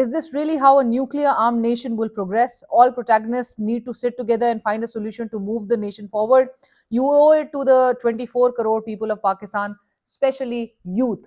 Is this really how a nuclear armed nation will progress? All protagonists need to sit together and find a solution to move the nation forward. You owe it to the 24 crore people of Pakistan, especially youth.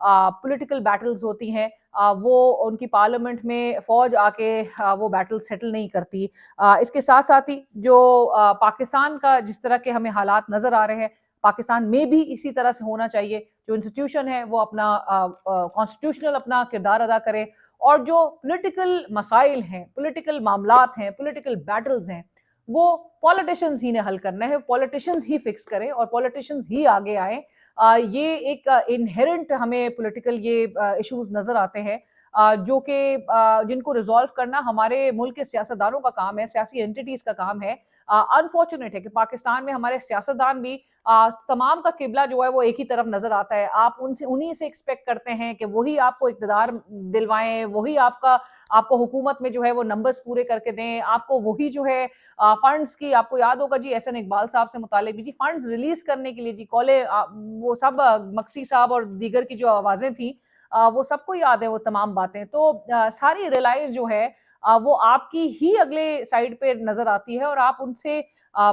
Political Beatles ہوتی ہیں وہ ان کی parliament میں فوج آ کے وہ battle settle نہیں کرتی۔ اس کے ساتھ ساتھ ہی جو پاکستان کا جس طرح کے ہمیں حالات نظر آ رہے ہیں، پاکستان میں بھی اسی طرح سے ہونا چاہیے، جو انسٹیٹیوشن ہے وہ اپنا کانسٹیٹیوشنل اپنا کردار ادا کرے، اور جو پولیٹیکل مسائل ہیں، پولیٹیکل معاملات ہیں، پولیٹیکل بیٹلز ہیں، وہ پولیٹیشنز ہی نے حل کرنا ہے، پولیٹیشنز ہی فکس کریں اور پولیٹیشنز ہی آگے آئیں۔ یہ ایک انہیرنٹ ہمیں پولیٹیکل یہ ایشوز نظر آتے ہیں جو کہ جن کو ریزالو کرنا ہمارے ملک کے سیاستدانوں کا کام ہے، سیاسی انٹیٹیز کا کام ہے۔ انفارچونیٹ ہے کہ پاکستان میں ہمارے سیاستدان بھی تمام کا قبلہ جو ہے وہ ایک ہی طرف نظر آتا ہے۔ آپ انہی سے ایکسپیکٹ کرتے ہیں کہ وہی آپ کو اقتدار دلوائیں، وہی آپ کو حکومت میں جو ہے وہ نمبرز پورے کر کے دیں، آپ کو وہی جو ہے فنڈز کی، آپ کو یاد ہوگا جی احسن اقبال صاحب سے متعلق بھی، جی فنڈز ریلیز کرنے کے لیے جی کالے وہ سب مکسی صاحب اور دیگر کی جو آوازیں تھیں وہ سب کو یاد ہے وہ تمام باتیں۔ تو ساری ریلائز جو ہے وہ آپ کی ہی اگلے سائڈ پہ نظر آتی ہے، اور آپ ان سے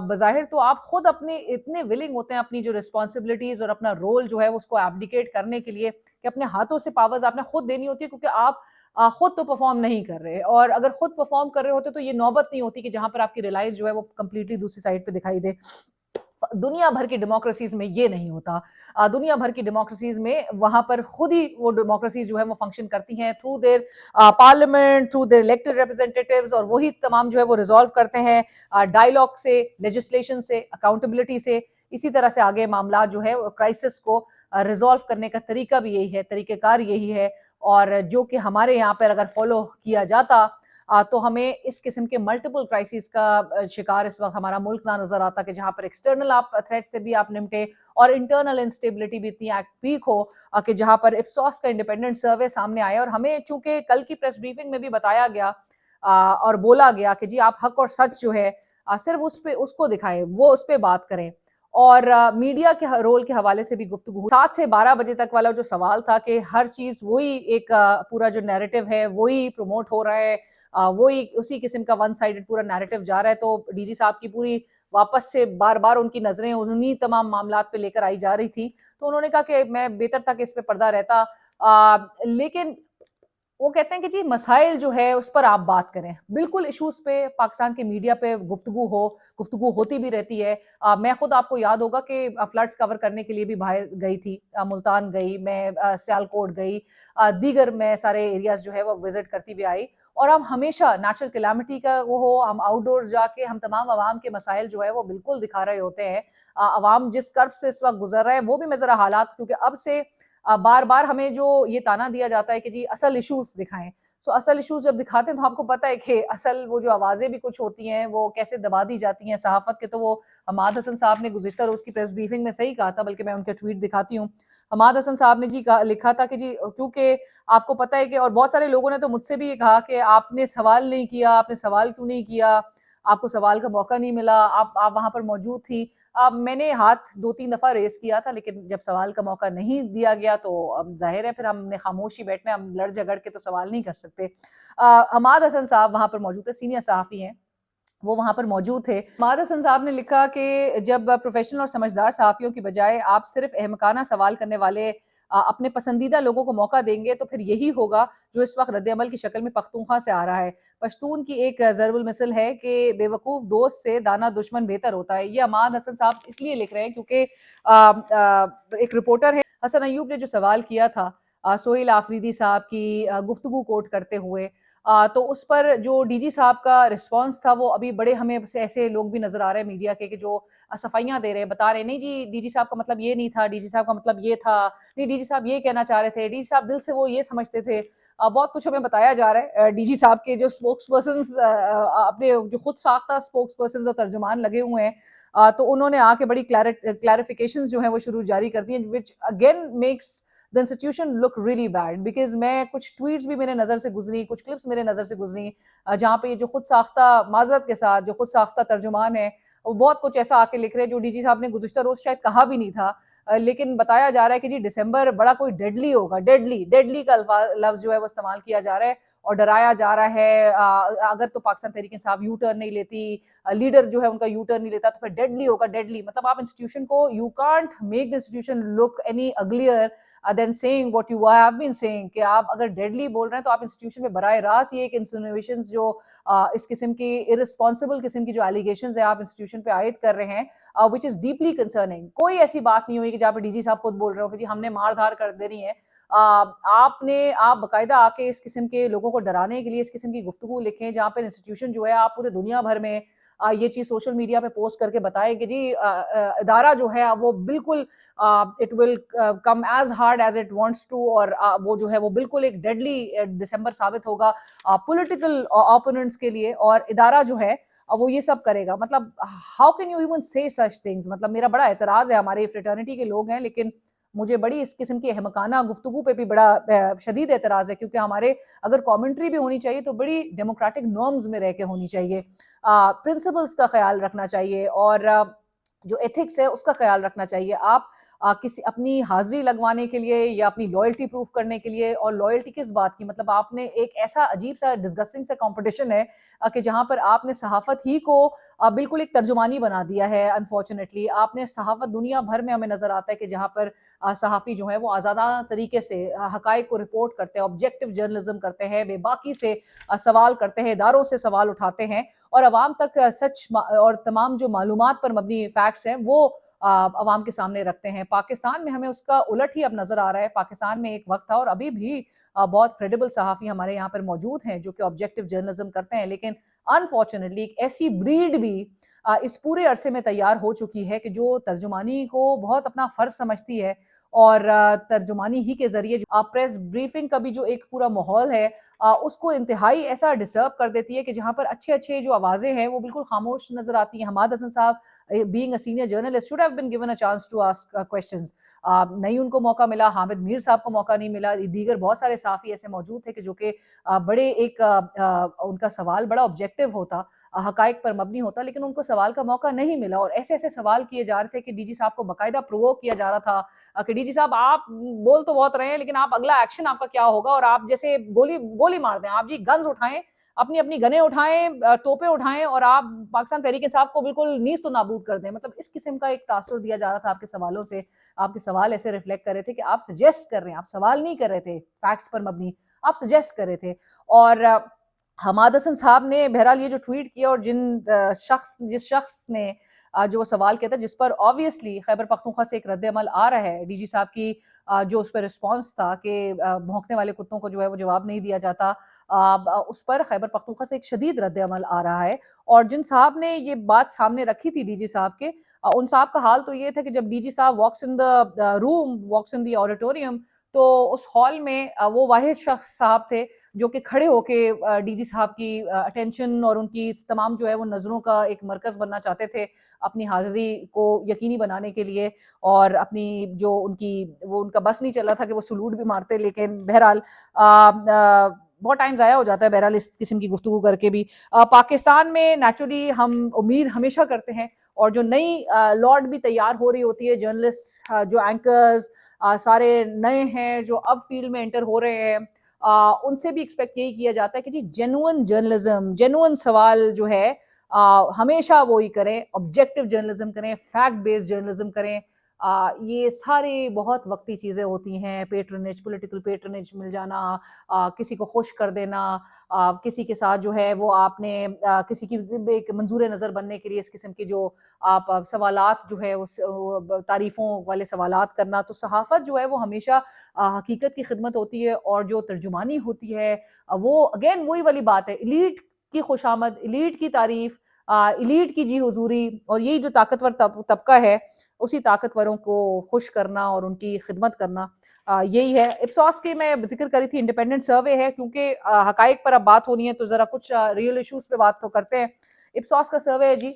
بظاہر تو آپ خود اپنے اتنے ولنگ ہوتے ہیں اپنی جو رسپانسبلٹیز اور اپنا رول جو ہے اس کو ایبڈیکیٹ کرنے کے لیے کہ اپنے ہاتھوں سے پاورز آپ نے خود دینی ہوتی ہے، کیونکہ آپ خود تو پرفارم نہیں کر رہے، اور اگر خود پرفارم کر رہے ہوتے تو یہ نوبت نہیں ہوتی کہ جہاں پر آپ کی ریلائز جو ہے وہ کمپلیٹلی دوسری سائڈ پہ دکھائی دے۔ دنیا بھر کی ڈیموکریسیز میں یہ نہیں ہوتا۔ دنیا بھر کی ڈیموکریسیز میں وہاں پر خود ہی وہ ڈیموکریسیز جو ہے وہ فنکشن کرتی ہیں through their parliament, through their elected ریپرزینٹیٹیوز، اور وہی تمام جو ہے وہ ریزالو کرتے ہیں ڈائیلاگ سے، لیجسلیشن سے، اکاؤنٹیبلٹی سے۔ اسی طرح سے آگے معاملات جو ہے کرائسس کو ریزالو کرنے کا طریقہ بھی یہی ہے، طریقہ کار یہی ہے، اور جو کہ ہمارے یہاں پر اگر فالو کیا جاتا تو ہمیں اس قسم کے ملٹیپل کرائسس کا شکار اس وقت ہمارا ملک نہ نظر آتا کہ جہاں پر ایکسٹرنل آپ تھریٹ سے بھی آپ نمٹے اور انٹرنل انسٹیبلٹی بھی اتنی پیک ہو کہ جہاں پر اپسوس کا انڈیپینڈنٹ سروے سامنے آئے، اور ہمیں چونکہ کل کی پریس بریفنگ میں بھی بتایا گیا اور بولا گیا کہ جی آپ حق اور سچ جو ہے صرف اس کو دکھائیں، وہ اس پہ بات کریں، اور میڈیا کے رول کے حوالے سے بھی گفتگو 7 سے 12 بجے تک والا جو سوال تھا کہ ہر چیز وہی ایک پورا جو نیریٹو ہے وہی پروموٹ ہو رہا ہے، وہی اسی قسم کا ون سائیڈڈ پورا نیریٹو جا رہا ہے، تو ڈی جی صاحب کی پوری واپس سے بار بار ان کی نظریں انہی تمام معاملات پہ لے کر آئی جا رہی تھی، تو انہوں نے کہا کہ میں بہتر تھا کہ اس پہ پردہ رہتا، لیکن وہ کہتے ہیں کہ جی مسائل جو ہے اس پر آپ بات کریں، بالکل ایشوز پہ پاکستان کے میڈیا پہ گفتگو ہوتی بھی رہتی ہے۔ میں خود آپ کو یاد ہوگا کہ فلڈز کور کرنے کے لیے بھی باہر گئی تھی، ملتان گئی میں، سیالکوٹ گئی، دیگر میں سارے ایریاز جو ہے وہ وزٹ کرتی بھی آئی، اور ہم ہمیشہ نیچرل کلیمٹی کا وہ ہو، ہم آؤٹ ڈورز جا کے ہم تمام عوام کے مسائل جو ہے وہ بالکل دکھا رہے ہوتے ہیں۔ عوام جس کرب سے اس وقت گزر رہا ہے وہ بھی میں ذرا حالات، کیونکہ اب سے بار بار ہمیں جو یہ تانا دیا جاتا ہے کہ جی اصل ایشوز دکھائیں، سو اصل ایشوز جب دکھاتے ہیں تو آپ کو پتہ ہے کہ اصل وہ جو آوازیں بھی کچھ ہوتی ہیں وہ کیسے دبا دی جاتی ہیں صحافت کے۔ تو وہ حماد حسن صاحب نے گزشتہ روز کی پریس بریفنگ میں صحیح کہا تھا، بلکہ میں ان کے ٹویٹ دکھاتی ہوں۔ حماد حسن صاحب نے جی لکھا تھا کہ جی کیونکہ آپ کو پتہ ہے کہ، اور بہت سارے لوگوں نے تو مجھ سے بھی یہ کہا کہ آپ نے سوال نہیں کیا، آپ نے سوال کیوں نہیں کیا، آپ کو سوال کا موقع نہیں ملا، آپ وہاں پر موجود تھی۔ میں نے ہاتھ 2-3 دفعہ ریز کیا تھا، لیکن جب سوال کا موقع نہیں دیا گیا تو ظاہر ہے پھر ہم نے خاموشی بیٹھنا، ہم لڑ جھگڑ کے تو سوال نہیں کر سکتے۔ حماد حسن صاحب وہاں پر موجود تھے، سینئر صحافی ہیں، وہ وہاں پر موجود تھے۔ حماد حسن صاحب نے لکھا کہ جب پروفیشنل اور سمجھدار صحافیوں کی بجائے آپ صرف احمقانہ سوال کرنے والے اپنے پسندیدہ لوگوں کو موقع دیں گے تو پھر یہی ہوگا جو اس وقت رد عمل کی شکل میں پختونخوا سے آ رہا ہے۔ پشتون کی ایک ضرب المثل ہے کہ بے وقوف دوست سے دانا دشمن بہتر ہوتا ہے۔ یہ حماد حسن صاحب اس لیے لکھ رہے ہیں کیونکہ ایک رپورٹر ہے حسن ایوب نے جو سوال کیا تھا سہیل آفریدی صاحب کی گفتگو کوٹ کرتے ہوئے، تو اس پر جو ڈی جی صاحب کا رسپانس تھا وہ ابھی بڑے ہمیں ایسے لوگ بھی نظر آ رہے ہیں میڈیا کے کہ جو صفائیاں دے رہے ہیں، بتا رہے ہیں نہیں جی ڈی جی صاحب کا مطلب یہ نہیں تھا، ڈی جی صاحب کا مطلب یہ تھا، نہیں ڈی جی صاحب یہ کہنا چاہ رہے تھے، ڈی جی صاحب دل سے وہ یہ سمجھتے تھے۔ بہت کچھ ہمیں بتایا جا رہا ہے۔ ڈی جی صاحب کے جو اسپوکس پرسنز اپنے جو خود ساختہ اسپوکس پرسنز اور ترجمان لگے ہوئے ہیں، تو انہوں نے آ کے بڑی کلیریفیکیشنز جو ہیں وہ شروع جاری کر دی ہیں، which again makes the institution look really bad because میں کچھ ٹویٹس بھی میرے نظر سے گزری، کچھ کلپس میرے نظر سے گزری جہاں پہ یہ جو خود ساختہ معذرت کے ساتھ جو خود ساختہ ترجمان ہیں وہ بہت کچھ ایسا آ کے لکھ رہے ہیں جو ڈی جی صاحب نے گزشتہ روز شاید کہا بھی نہیں تھا، لیکن بتایا جا رہا ہے کہ جی دسمبر بڑا کوئی ڈیڈلی ہوگا، ڈیڈلی کا لفظ جو ہے وہ استعمال کیا جا رہا ہے، اور ڈرایا جا رہا ہے. اگر تو پاکستان تحریک انصاف یو ٹرن نہیں لیتی, لیڈر جو ہے ان کا یو ٹرن نہیں لیتا, تو پھر ڈیڈلی ہوگا. ڈیڈلی مطلب آپ انسٹیٹیوشن کو, you can't make the institution look any uglier than seeing what you have been seeing, کہ آپ اگر ڈیڈلی بول رہے ہیں تو آپ انسٹیٹیوشن میں براہ راست یہ ایک انسینویشنز جو اس قسم کی ارسپانسبل قسم کی جو ایلیگیشنز ہیں آپ انسٹیٹیوشن پہ عائد کر رہے ہیں, وچ از ڈیپلی کنسرننگ. کوئی ایسی بات نہیں ہوئی کہ جہاں پہ ڈی جی صاحب خود بول رہے ہو کہ جی ہم نے مار دھار کر دینی ہے. آپ باقاعدہ آ کے اس قسم کے لوگوں کو ڈرانے کے لیے اس قسم کی گفتگو لکھیں جہاں پہ انسٹیٹیوشن جو ہے آپ پورے دنیا بھر میں یہ چیز سوشل میڈیا پہ پوسٹ کر کے بتائیں کہ جی ادارہ جو ہے وہ بالکل it will come as hard as it wants to, اور وہ جو ہے وہ بالکل ایک ڈیڈلی دسمبر ثابت ہوگا پولیٹیکل اوپوننٹس کے لیے, اور ادارہ جو ہے وہ یہ سب کرے گا. مطلب ہاؤ کین یو ایون سے سچ تھنگز. مطلب میرا بڑا اعتراض ہے, ہمارے فریٹرنٹی کے لوگ ہیں لیکن مجھے بڑی اس قسم کی احمقانہ گفتگو پہ بھی بڑا شدید اعتراض ہے, کیونکہ ہمارے اگر کامنٹری بھی ہونی چاہیے تو بڑی ڈیموکریٹک نارمز میں رہ کے ہونی چاہیے, پرنسپلز کا خیال رکھنا چاہیے, اور جو ایتھکس ہے اس کا خیال رکھنا چاہیے. آپ کسی اپنی حاضری لگوانے کے لیے یا اپنی لائلٹی پروف کرنے کے لیے, اور لائلٹی کس بات کی, مطلب آپ نے ایک ایسا عجیب سا ڈسگسٹنگ سا کمپٹیشن ہے کہ جہاں پر آپ نے صحافت ہی کو بالکل ایک ترجمانی بنا دیا ہے. انفارچونیٹلی آپ نے صحافت دنیا بھر میں ہمیں نظر آتا ہے کہ جہاں پر صحافی جو ہیں وہ آزادانہ طریقے سے حقائق کو رپورٹ کرتے ہیں, آبجیکٹو جرنلزم کرتے ہیں, بے باکی سے سوال کرتے ہیں, اداروں سے سوال اٹھاتے ہیں, اور عوام تک سچ اور تمام جو معلومات پر مبنی فیکٹس ہیں وہ عوام کے سامنے رکھتے ہیں. پاکستان میں ہمیں اس کا الٹ ہی اب نظر آ رہا ہے. پاکستان میں ایک وقت تھا اور ابھی بھی بہت کریڈیبل صحافی ہمارے یہاں پر موجود ہیں جو کہ آبجیکٹو جرنلزم کرتے ہیں, لیکن انفارچونیٹلی ایک ایسی بریڈ بھی اس پورے عرصے میں تیار ہو چکی ہے کہ جو ترجمانی کو بہت اپنا فرض سمجھتی ہے, اور ترجمانی ہی کے ذریعے پریس بریفنگ کا بھی جو ایک پورا ماحول ہے اس کو انتہائی ایسا ڈسٹرب کر دیتی ہے کہ جہاں پر اچھے جو آوازیں ہیں وہ بالکل خاموش نظر آتی ہیں. حماد حسن صاحب being a senior journalist should have been given a chance to ask questions. نہیں ان کو موقع ملا, حامد میر صاحب کو موقع نہیں ملا, دیگر بہت سارے صحافی ایسے موجود تھے کہ جو کہ بڑے ایک ان کا سوال بڑا آبجیکٹو ہوتا, حقائق پر مبنی ہوتا, لیکن ان کو سوال کا موقع نہیں ملا. اور ایسے سوال کیے جا رہے تھے کہ ڈی جی صاحب کو باقاعدہ پرووک کیا جا رہا تھا کہ ڈی جی صاحب آپ بول تو بہت رہے ہیں لیکن آپ اگلا ایکشن آپ کا کیا ہوگا, اور آپ جیسے گولی مار دیں, آپ جی گنز اٹھائیں, اپنی گنیں اٹھائیں, توپیں اٹھائیں, اور آپ پاکستان تحریک انصاف کو بالکل نیست و نابود کر دیں. مطلب اس قسم کا ایک تاثر دیا جا رہا تھا آپ کے سوالوں سے. آپ کے سوال ایسے ریفلیکٹ کر رہے تھے کہ آپ سجیسٹ کر رہے ہیں, آپ سوال نہیں کر رہے تھے فیکٹس پر مبنی, آپ سجیسٹ کر رہے تھے. اور حماد حسن صاحب نے بہرحال یہ جو ٹویٹ کیا, اور جس شخص نے جو سوال کیا تھا, جس پر آبویسلی خیبر پختونخوا سے ایک رد عمل آ رہا ہے, ڈی جی صاحب کی جو اس پہ رسپانس تھا کہ بھونکنے والے کتوں کو جو ہے وہ جواب نہیں دیا جاتا, اس پر خیبر پختونخوا سے ایک شدید رد عمل آ رہا ہے. اور جن صاحب نے یہ بات سامنے رکھی تھی ڈی جی صاحب کے, ان صاحب کا حال تو یہ تھا کہ جب ڈی جی صاحب واکس ان دا روم, واکس ان دی آڈیٹوریم, تو اس ہال میں وہ واحد شخص صاحب تھے جو کہ کھڑے ہو کے ڈی جی صاحب کی اٹینشن اور ان کی تمام جو ہے وہ نظروں کا ایک مرکز بننا چاہتے تھے اپنی حاضری کو یقینی بنانے کے لیے, اور اپنی جو ان کا بس نہیں چل رہا تھا کہ وہ سلوٹ بھی مارتے, لیکن بہرحال بہت ٹائم ضائع ہو جاتا ہے بہرحال اس قسم کی گفتگو کر کے بھی. پاکستان میں نیچرلی ہم امید ہمیشہ کرتے ہیں, اور جو نئی لارڈ بھی تیار ہو رہی ہوتی ہے, جرنلسٹ جو اینکرز سارے نئے ہیں جو اب فیلڈ میں انٹر ہو رہے ہیں, ان سے بھی ایکسپیکٹ یہی کیا جاتا ہے کہ جی جینوئن جرنلزم, جینوئن سوال جو ہے ہمیشہ وہی کریں, آبجیکٹو جرنلزم کریں, فیکٹ بیسڈ جرنلزم کریں. یہ سارے بہت وقتی چیزیں ہوتی ہیں, پیٹرنیج, پولیٹیکل پیٹرنیج مل جانا, کسی کو خوش کر دینا, کسی کے ساتھ جو ہے وہ آپ نے کسی کی ایک منظور نظر بننے کے لیے اس قسم کی جو آپ سوالات جو ہے تعریفوں والے سوالات کرنا. تو صحافت جو ہے وہ ہمیشہ حقیقت کی خدمت ہوتی ہے, اور جو ترجمانی ہوتی ہے وہ اگین وہی والی بات ہے, ایلیٹ کی خوشامد, ایلیٹ کی تعریف, ایلیٹ کی جی حضوری, اور یہی جو طاقتور طبقہ ہے اسی طاقتوروں کو خوش کرنا اور ان کی خدمت کرنا, یہی ہے. اپسوس کی میں ذکر کری تھی, انڈیپینڈنٹ سروے ہے, کیونکہ حقائق پر اب بات ہونی ہے تو ذرا کچھ ریئل ایشوز پہ بات تو کرتے ہیں. اپسوس کا سروے ہے جی,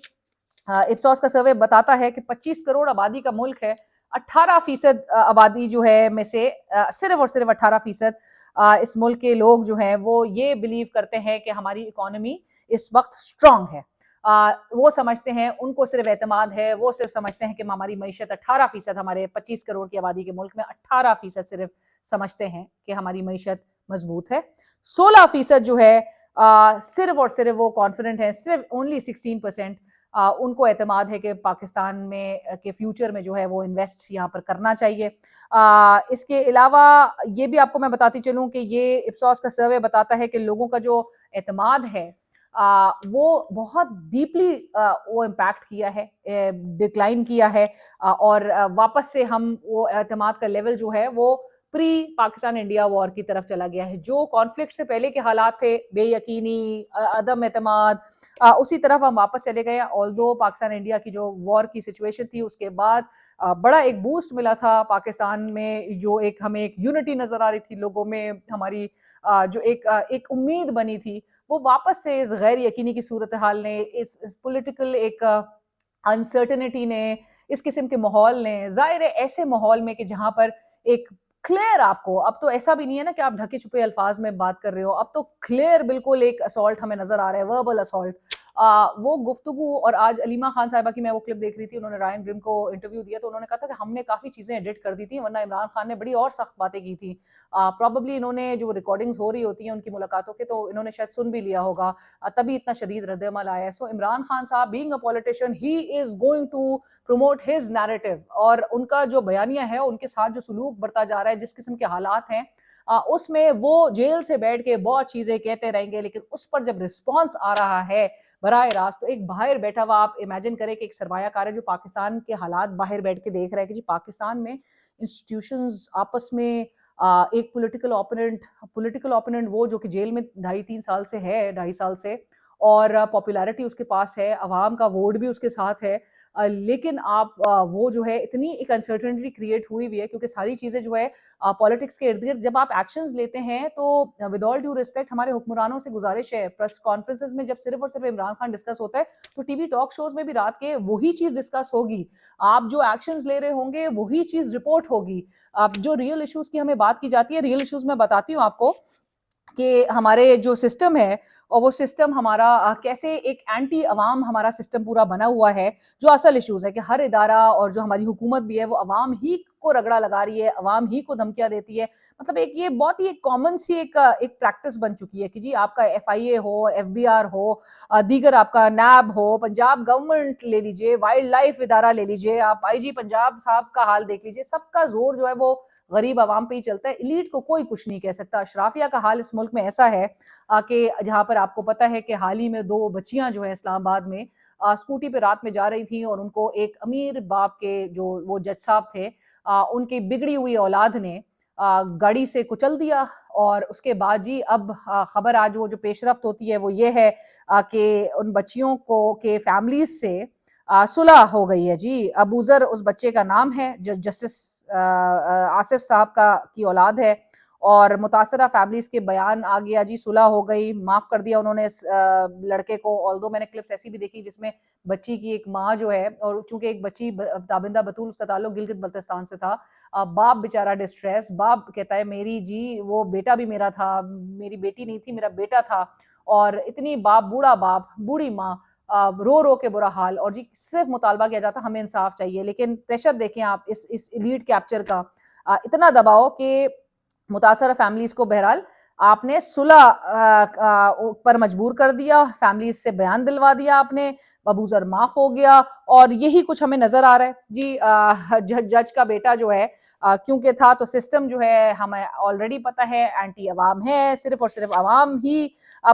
اپسوس کا سروے بتاتا ہے کہ 25 کروڑ آبادی کا ملک ہے, 18% آبادی جو ہے میں سے صرف اور صرف 18% اس ملک کے لوگ جو ہیں وہ یہ بلیو کرتے ہیں کہ ہماری اکانومی اس وقت اسٹرانگ ہے. وہ سمجھتے ہیں, ان کو صرف اعتماد ہے, وہ صرف سمجھتے ہیں کہ ہماری معیشت 18%, ہمارے 25 کروڑ کی آبادی کے ملک میں 18% صرف سمجھتے ہیں کہ ہماری معیشت مضبوط ہے. 16% جو ہے صرف اور صرف وہ کانفیڈنٹ ہیں, صرف اونلی 16% ان کو اعتماد ہے کہ پاکستان میں کے فیوچر میں جو ہے وہ انویسٹ یہاں پر کرنا چاہیے. اس کے علاوہ یہ بھی آپ کو میں بتاتی چلوں کہ یہ اپسوس کا سروے بتاتا ہے کہ لوگوں کا جو اعتماد ہے وہ بہت ڈیپلی وہ امپیکٹ کیا ہے, ڈکلائن کیا ہے, اور واپس سے ہم وہ اعتماد کا لیول جو ہے وہ پری پاکستان انڈیا وار کی طرف چلا گیا ہے. جو کانفلکٹ سے پہلے کے حالات تھے, بے یقینی, عدم اعتماد, اسی طرف ہم واپس چلے گئے. آلدو پاکستان انڈیا کی جو وار کی سچویشن تھی اس کے بعد بڑا ایک بوسٹ ملا تھا پاکستان میں, جو ایک ہمیں ایک یونٹی نظر آ رہی تھی لوگوں میں, ہماری جو ایک امید بنی تھی, وہ واپس سے اس غیر یقینی کی صورتحال نے, اس پولیٹیکل ایک انسرٹنٹی نے, اس قسم کے ماحول نے, ظاہر ہے ایسے ماحول میں کہ جہاں پر ایک کلیئر آپ کو, اب تو ایسا بھی نہیں ہے نا کہ آپ ڈھکے چھپے الفاظ میں بات کر رہے ہو, اب تو کلیئر بالکل ایک اسالٹ ہمیں نظر آ رہا ہے, وربل اسالٹ. وہ گفتگو, اور آج علیمہ خان صاحبہ کی میں وہ کلپ دیکھ رہی تھی, انہوں نے رائن برم کو انٹرویو دیا تو انہوں نے کہا تھا کہ ہم نے کافی چیزیں ایڈٹ کر دی تھیں, ورنہ عمران خان نے بڑی اور سخت باتیں کی تھیں. پروبیبلی انہوں نے جو ریکارڈنگز ہو رہی ہوتی ہیں ان کی ملاقاتوں کے, تو انہوں نے شاید سن بھی لیا ہوگا, تبھی اتنا شدید رد عمل آیا ہے. سو عمران خان صاحب being a politician, he is going to promote his narrative, اور ان کا جو بیانیہ ہے, ان کے ساتھ جو سلوک برتا جا رہا ہے, جس قسم کے حالات ہیں اس میں وہ جیل سے بیٹھ کے بہت چیزیں کہتے رہیں گے, لیکن اس پر جب رسپانس آ رہا ہے براہ راست, تو ایک باہر بیٹھا ہوا, آپ امیجن کریں کہ ایک سرمایہ کار ہے جو پاکستان کے حالات باہر بیٹھ کے دیکھ رہا ہے کہ جی پاکستان میں انسٹیٹیوشنز آپس میں, ایک پولیٹیکل اوپوننٹ وہ جو کہ جیل میں 2.5-3 سال سے ہے, 2.5 سال سے, اور پاپولیرٹی اس کے پاس ہے, عوام کا ووٹ بھی اس کے ساتھ ہے, لیکن آپ وہ جو ہے اتنی ایک انسرٹنٹی کریٹ ہوئی ہوئی ہے, کیونکہ ساری چیزیں جو ہے پالیٹکس کے ارد گرد جب آپ ایکشنز لیتے ہیں تو ود آل ڈیو ریسپیکٹ ہمارے حکمرانوں سے گزارش ہے, پریس کانفرنسز میں جب صرف اور صرف عمران خان ڈسکس ہوتا ہے تو ٹی وی ٹاک شوز میں بھی رات کے وہی چیز ڈسکس ہوگی, آپ جو ایکشنز لے رہے ہوں گے وہی چیز رپورٹ ہوگی. آپ جو ریئل ایشوز کی ہمیں بات کی جاتی ہے, ریئل ایشوز میں بتاتی ہوں آپ کو کہ ہمارے جو سسٹم ہے, اور وہ سسٹم ہمارا کیسے ایک اینٹی عوام ہمارا سسٹم پورا بنا ہوا ہے. جو اصل ایشوز ہے کہ ہر ادارہ اور جو ہماری حکومت بھی ہے وہ عوام ہی کو رگڑا لگا رہی ہے, عوام ہی کو دھمکیاں دیتی ہے. مطلب ایک یہ بہت ہی ایک کامن سی ایک پریکٹس بن چکی ہے کہ جی آپ کا FIA ہو, FBI ہو, دیگر آپ کا نیب ہو, پنجاب گورنمنٹ لے لیجئے, وائلڈ لائف ادارہ لے لیجئے, آپ IG پنجاب صاحب کا حال دیکھ لیجئے, سب کا زور جو ہے وہ غریب عوام پہ ہی چلتا ہے. ایلیٹ کو کوئی کچھ نہیں کہہ سکتا. اشرافیہ کا حال اس ملک میں ایسا ہے کہ جہاں پر آپ کو پتہ ہے کہ حال ہی میں 2 بچیاں جو ہیں اسلام آباد میں اسکوٹی پہ رات میں جا رہی تھیں, اور ان کو ایک امیر باپ کے جو وہ جج صاحب تھے, ان کی بگڑی ہوئی اولاد نے گاڑی سے کچل دیا. اور اس کے بعد جی اب خبر آج وہ جو پیش رفت ہوتی ہے وہ یہ ہے کہ ان بچیوں کو کے فیملیز سے صلح ہو گئی ہے. جی ابوذر اس بچے کا نام ہے, جو جسٹس آصف صاحب کی اولاد ہے, اور متاثرہ فیملیز کے بیان آ گیا, جی صلح ہو گئی, معاف کر دیا انہوں نے اس لڑکے کو. آلدو میں نے کلپس ایسی بھی دیکھی جس میں بچی کی ایک ماں جو ہے, اور چونکہ ایک بچی تابندہ بطول, اس کا تعلق گلگت بلتستان سے تھا, باپ بیچارہ ڈسٹریس, باپ کہتا ہے میری جی وہ بیٹا بھی میرا تھا, میری بیٹی نہیں تھی, میرا بیٹا تھا, اور اتنی بوڑھا باپ, بوڑھی ماں, رو رو کے برا حال. اور جی صرف مطالبہ کیا جاتا ہمیں انصاف چاہیے, لیکن پریشر دیکھیں آپ اس لیڈ کیپچر کا, اتنا دباؤ کہ متاثرہ فیملیز کو بہرحال آپ نے صلح پر مجبور کر دیا, فیملیز سے بیان دلوا دیا آپ نے, ابوذر معاف ہو گیا, اور یہی کچھ ہمیں نظر آ رہا ہے. جی جج کا بیٹا جو ہے کیونکہ تھا, تو سسٹم جو ہے ہمیں آلریڈی پتہ ہے اینٹی عوام ہے, صرف اور صرف عوام ہی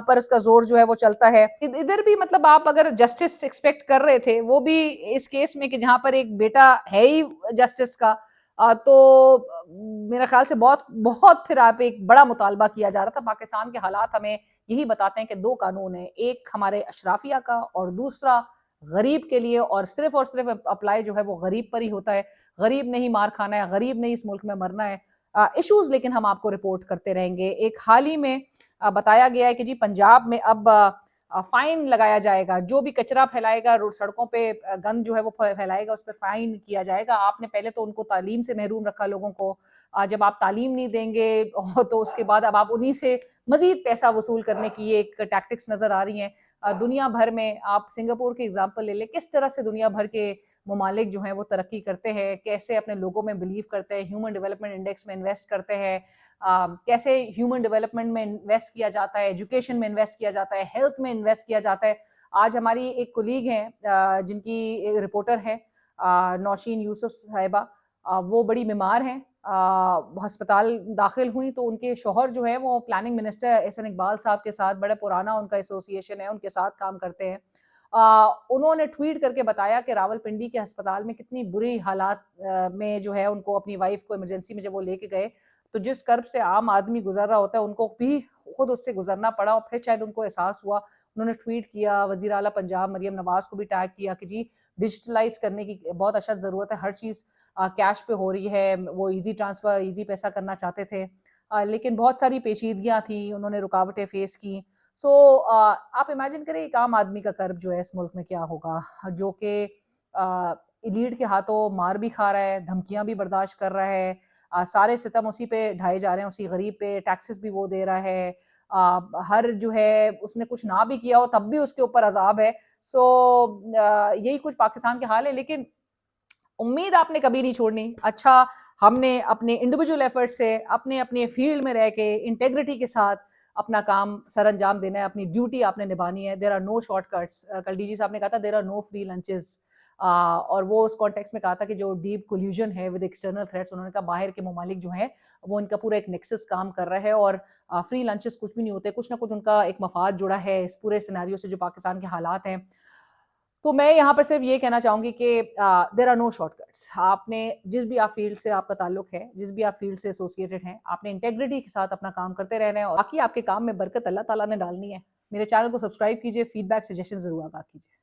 پر اس کا زور جو ہے وہ چلتا ہے. ادھر بھی مطلب آپ اگر جسٹس ایکسپیکٹ کر رہے تھے, وہ بھی اس کیس میں کہ جہاں پر ایک بیٹا ہے ہی جسٹس کا, تو میرے خیال سے بہت پھر آپ ایک بڑا مطالبہ کیا جا رہا تھا. پاکستان کے حالات ہمیں یہی بتاتے ہیں کہ 2 قانون ہیں, ایک ہمارے اشرافیہ کا اور دوسرا غریب کے لیے, اور صرف اپلائی جو ہے وہ غریب پر ہی ہوتا ہے. غریب نہیں مار کھانا ہے, غریب نہیں اس ملک میں مرنا ہے. ایشوز لیکن ہم آپ کو رپورٹ کرتے رہیں گے. ایک حال ہی میں بتایا گیا ہے کہ جی پنجاب میں اب فائن لگایا جائے گا, جو بھی کچرا پھیلائے گا, سڑکوں پہ گند جو ہے وہ پھیلائے گا, اس پہ فائن کیا جائے گا. آپ نے پہلے تو ان کو تعلیم سے محروم رکھا لوگوں کو, جب آپ تعلیم نہیں دیں گے تو اس کے بعد اب آپ انہی سے مزید پیسہ وصول کرنے کی یہ ایک ٹیکٹکس نظر آ رہی ہیں دنیا بھر میں. آپ سنگاپور کی اگزامپل لے لیں, کس طرح سے دنیا بھر کے ممالک جو ہیں وہ ترقی کرتے ہیں، کیسے اپنے لوگوں میں بلیو کرتے ہیں، ہیومن ڈیولپمنٹ انڈیکس میں انویسٹ کرتے ہیں، کیسے ہیومن ڈیولپمنٹ میں انویسٹ کیا جاتا ہے، ایجوکیشن میں انویسٹ کیا جاتا ہے، ہیلتھ میں انویسٹ کیا جاتا ہے۔ آج ہماری ایک کولیگ ہیں جن کی ایک رپورٹر ہے نوشین یوسف صاحبہ، وہ بڑی بیمار ہیں، ہسپتال داخل ہوئی تو ان کے شوہر جو ہے وہ پلاننگ منسٹر احسن اقبال صاحب کے ساتھ بڑا پرانا ان کا ایسوسیشن ہے، ان کے ساتھ کام کرتے ہیں۔ انہوں نے ٹویٹ کر کے بتایا کہ راول پنڈی کے ہسپتال میں کتنی بری حالات میں جو ہے ان کو اپنی وائف کو ایمرجنسی میں جب وہ لے کے گئے تو جس کرب سے عام آدمی گزر رہا ہوتا ہے ان کو بھی خود اس سے گزرنا پڑا، اور پھر شاید ان کو احساس ہوا، انہوں نے ٹویٹ کیا، وزیر اعلیٰ پنجاب مریم نواز کو بھی ٹیگ کیا کہ جی ڈیجیٹلائز کرنے کی بہت اشد ضرورت ہے، ہر چیز کیش پہ ہو رہی ہے، وہ ایزی ٹرانسفر ایزی پیسہ کرنا چاہتے تھے لیکن بہت ساری پیچیدگیاں تھیں، انہوں نے رکاوٹیں فیس کی۔ سو آپ امیجن کریں ایک عام آدمی کا کرب جو ہے اس ملک میں کیا ہوگا، جو کہ ایلیٹ کے ہاتھوں مار بھی کھا رہا ہے، دھمکیاں بھی برداشت کر رہا ہے، سارے ستم اسی پہ ڈھائے جا رہے ہیں، اسی غریب پہ، ٹیکسز بھی وہ دے رہا ہے، ہر جو ہے اس نے کچھ نہ بھی کیا ہو تب بھی اس کے اوپر عذاب ہے۔ سو یہی کچھ پاکستان کے حال ہے، لیکن امید آپ نے کبھی نہیں چھوڑنی۔ اچھا، ہم نے اپنے انڈیویجول ایفرٹ سے اپنے اپنے فیلڈ میں رہ کے انٹیگریٹی کے ساتھ اپنا کام سر انجام دینا ہے، اپنی ڈیوٹی آپ نے نبھانی ہے۔ There are no shortcuts, کل ڈی جی صاحب نے کہا تھا there are no free lunches, اور وہ اس کانٹیکس میں کہا تھا کہ جو ڈیپ کولیوژن ہے ود ایکسٹرنل تھریٹس، انہوں نے کہا باہر کے ممالک جو ہیں وہ ان کا پورا ایک نیکسس کام کر رہا ہے، اور فری لنچز کچھ بھی نہیں ہوتے، کچھ نہ کچھ ان کا ایک مفاد جڑا ہے اس پورے سیناریو سے جو پاکستان کے حالات ہیں۔ تو میں یہاں پر صرف یہ کہنا چاہوں گی کہ there are no shortcuts, آپ نے جس بھی آپ فیلڈ سے آپ کا تعلق ہے، جس بھی آپ فیلڈ سے ایسوسیٹڈ ہیں، آپ نے انٹیگریٹی کے ساتھ اپنا کام کرتے رہنا ہے، اور باقی آپ کے کام میں برکت اللہ تعالیٰ نے ڈالنی ہے۔ میرے چینل کو سبسکرائب کیجیے، فیڈ بیک سجیشن ضرور آگاہ کیجیے۔